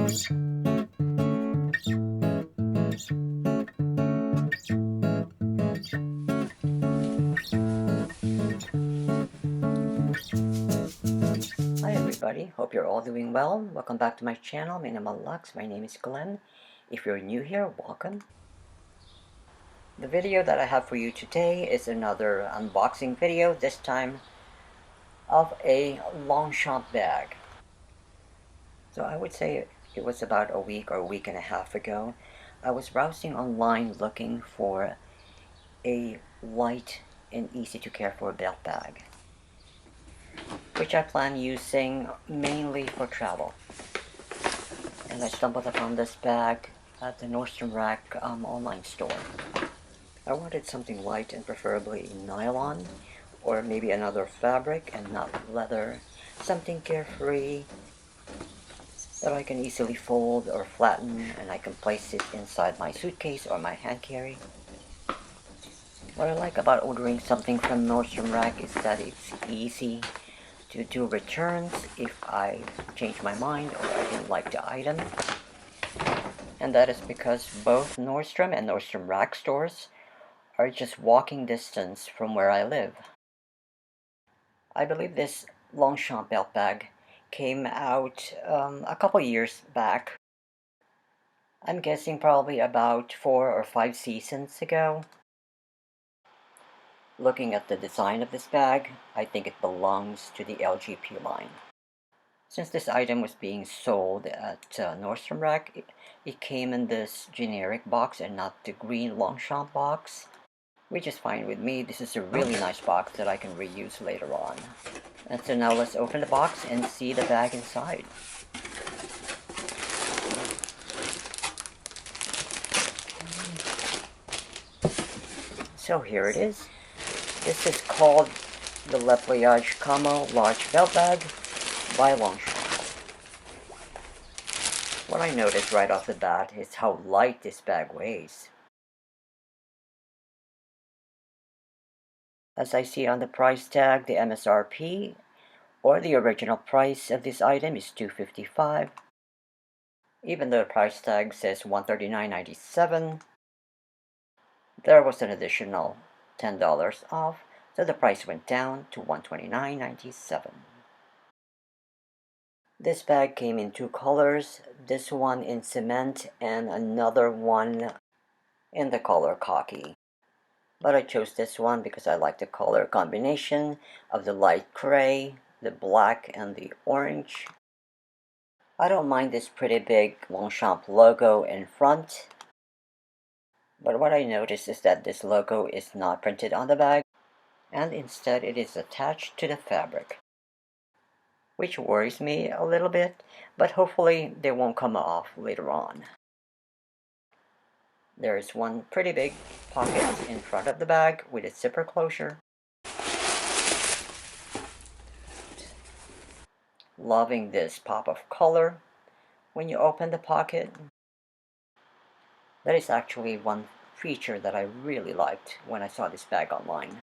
Hi everybody, hope you're all doing well. Welcome back to my channel, Minimal Lux. My name is Glenn. If you're new here, welcome. The video that I have for you today is another unboxing video, this time of a Longchamp bag. So I would say it was about a week or a week and a half ago. I was browsing online looking for a light and easy to care for belt bag, which I plan using mainly for travel. And I stumbled upon this bag at the Nordstrom Rack online store. I wanted something light and preferably nylon, or maybe another fabric and not leather. Something carefree that I can easily fold or flatten, and I can place it inside my suitcase or my hand carry. What I like about ordering something from Nordstrom Rack is that it's easy to do returns if I change my mind or I didn't like the item. And that is because both Nordstrom and Nordstrom Rack stores are just walking distance from where I live. I believe this Longchamp belt bag came out a couple years back. I'm guessing probably about 4 or 5 seasons ago. Looking at the design of this bag, I think it belongs to the LGP line. Since this item was being sold at Nordstrom Rack, it came in this generic box and not the green Longchamp box, which is fine with me. This is a really nice box that I can reuse later on. And so now let's open the box and see the bag inside. So here it is. This is called the Le Pliage Camo large belt bag by Longchamp. What I noticed right off the bat is how light this bag weighs. As I see on the price tag, the MSRP or the original price of this item is $255. Even though the price tag says $139.97, there was an additional $10 off, so the price went down to $129.97. This bag came in 2 colors, this one in cement and another one in the color khaki. But I chose this one because I like the color combination of the light gray, the black, and the orange. I don't mind this pretty big Longchamp logo in front, but what I noticed is that this logo is not printed on the bag, and instead it is attached to the fabric, which worries me a little bit, but hopefully they won't come off later on. There is one pretty big pocket in front of the bag with its zipper closure. Loving this pop of color when you open the pocket. That is actually one feature that I really liked when I saw this bag online.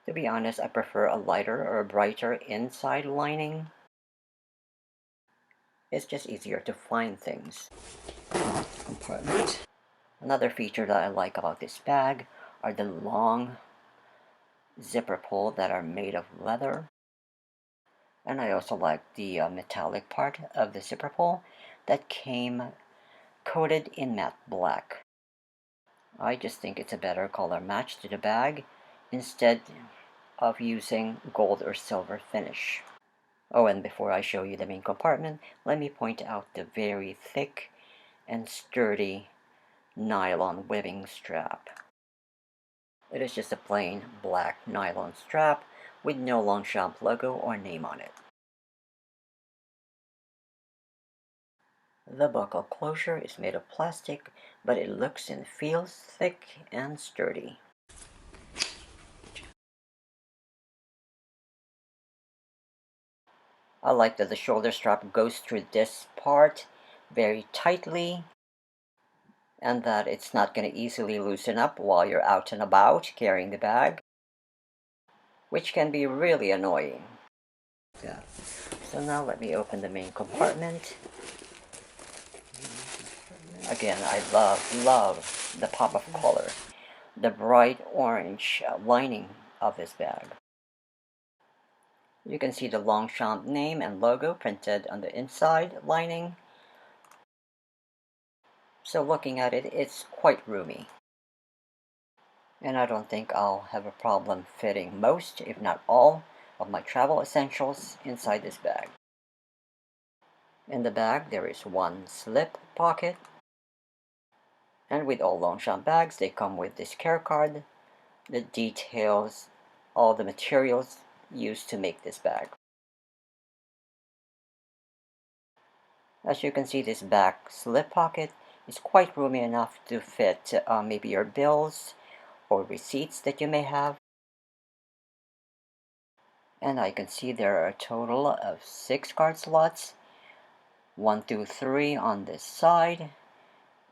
To be honest, I prefer a lighter or a brighter inside lining. It's just easier to find things. Compartment. Another feature that I like about this bag are the long zipper pull that are made of leather. And I also like the metallic part of the zipper pull that came coated in matte black. I just think it's a better color match to the bag instead of using gold or silver finish. Oh, and before I show you the main compartment, let me point out the very thick and sturdy nylon webbing strap. It is just a plain black nylon strap with no Longchamp logo or name on it. The buckle closure is made of plastic, but it looks and feels thick and sturdy. I like that the shoulder strap goes through this part very tightly, and that it's not going to easily loosen up while you're out and about carrying the bag, which can be really annoying. Yeah. So now let me open the main compartment. Again, I love the pop of color, the bright orange lining of this bag. You can see the Longchamp name and logo printed on the inside lining. So looking at it, it's quite roomy. And I don't think I'll have a problem fitting most, if not all, of my travel essentials inside this bag. In the bag, there is one slip pocket. And with all Longchamp bags, they come with this care card that details all the materials used to make this bag. As you can see, this back slip pocket is quite roomy enough to fit maybe your bills or receipts that you may have. And I can see there are a total of 6 card slots, 1, 2, 3 on this side,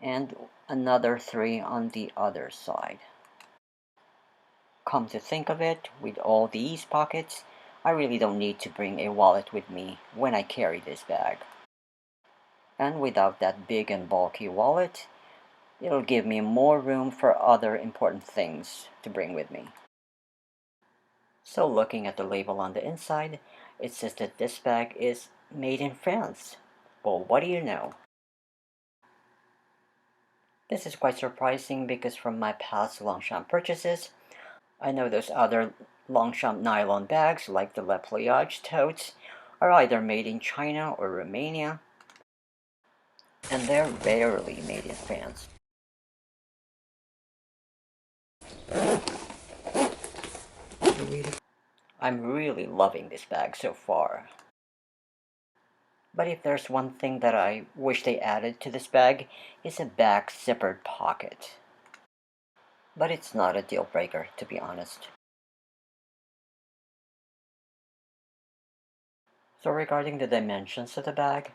and another 3 on the other side. Come to think of it, with all these pockets, I really don't need to bring a wallet with me when I carry this bag. And without that big and bulky wallet, it'll give me more room for other important things to bring with me. So looking at the label on the inside, it says that this bag is made in France. Well, what do you know? This is quite surprising because from my past Longchamp purchases, I know those other Longchamp nylon bags like the Le Pliage totes are either made in China or Romania, and they're rarely made in France. I'm really loving this bag so far. But if there's one thing that I wish they added to this bag, it's a back zippered pocket. But it's not a deal breaker, to be honest. So regarding the dimensions of the bag,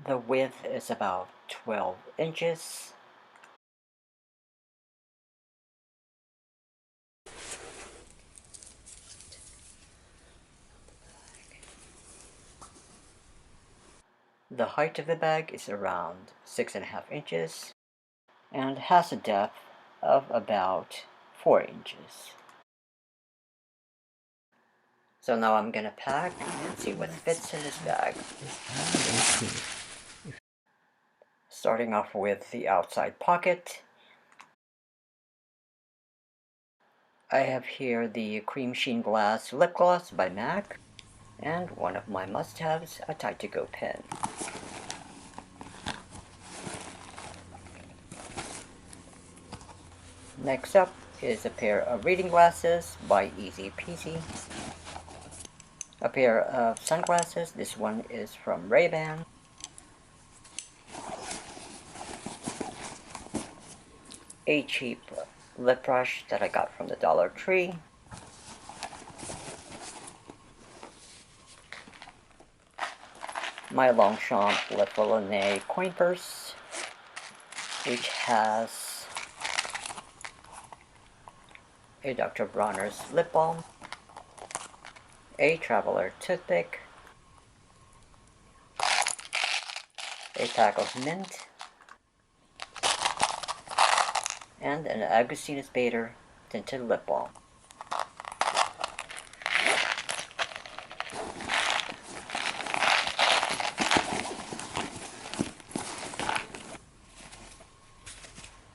the width is about 12 inches. The height of the bag is around 6.5 inches and has a depth of about 4 inches. So now I'm gonna pack and see what fits in this bag. Starting off with the outside pocket, I have here the Cream Sheen Glass Lip Gloss by MAC, and one of my must-haves, a Tight-to-Go pen. Next up is a pair of reading glasses by Easy Peasy. A pair of sunglasses, this one is from Ray-Ban. A cheap lip brush that I got from the Dollar Tree. My Longchamp Le Pliage coin purse, which has a Dr. Bronner's lip balm, a Traveler toothpick, a pack of mint, and an Augustinus Bader tinted lip balm.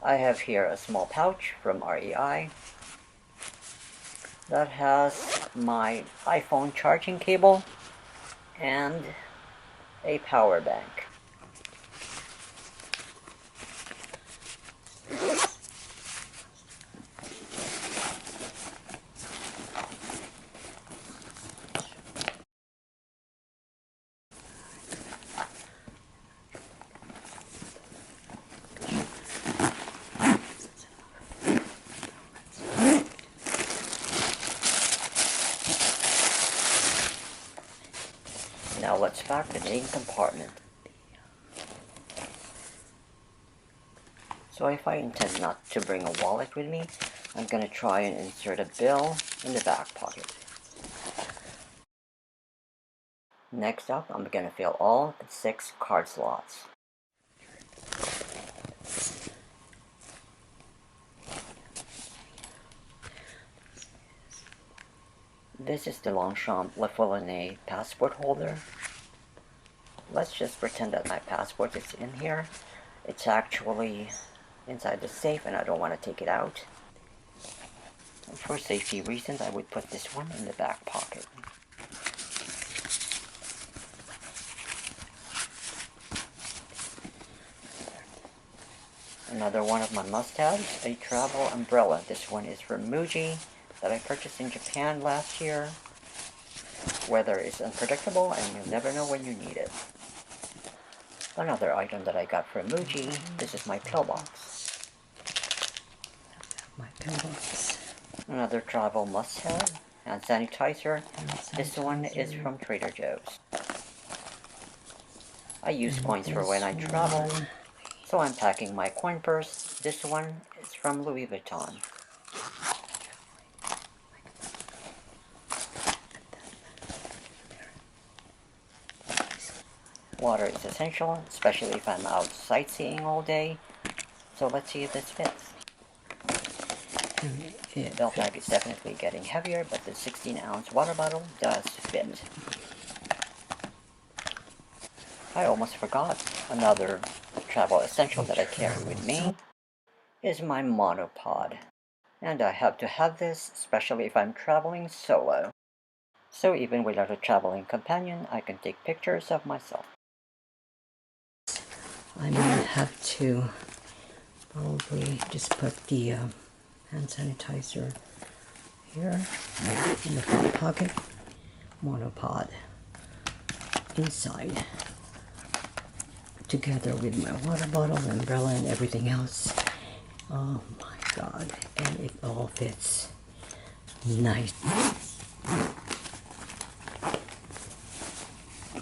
I have here a small pouch from REI that has my iPhone charging cable and a power bank. Now let's pack the main compartment. So if I intend not to bring a wallet with me, I'm going to try and insert a bill in the back pocket. Next up, I'm going to fill all 6 card slots. This is the Longchamp Le Pliage passport holder. Let's just pretend that my passport is in here. It's actually inside the safe and I don't want to take it out. And for safety reasons, I would put this one in the back pocket. Another one of my must-haves, a travel umbrella. This one is from Muji that I purchased in Japan last year. Weather is unpredictable and you'll never know when you need it. Another item that I got from Muji, this is my pillbox. My pillbox. Another travel must-have, hand sanitizer. This one is from Trader Joe's. I use coins for when I travel, so I'm packing my coin purse. This one is from Louis Vuitton. Water is essential, especially if I'm out sightseeing all day. So let's see if this fits. The Beltbag is definitely getting heavier, but the 16-ounce water bottle does fit. I almost forgot. Another travel essential that I carry with me is my monopod. And I have to have this, especially if I'm traveling solo. So even without a traveling companion, I can take pictures of myself. I might have to probably just put the hand sanitizer here in the front pocket, monopod inside, together with my water bottle, umbrella, and everything else. Oh my god, and it all fits nice.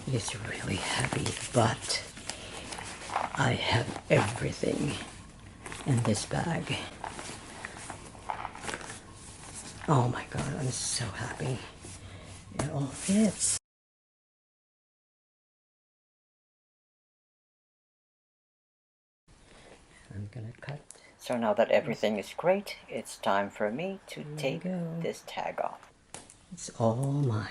It's really heavy, but I have everything in this bag. Oh my god, I'm so happy. It all fits. I'm gonna cut. So now that everything is great, it's time for me to take this tag off. It's all mine.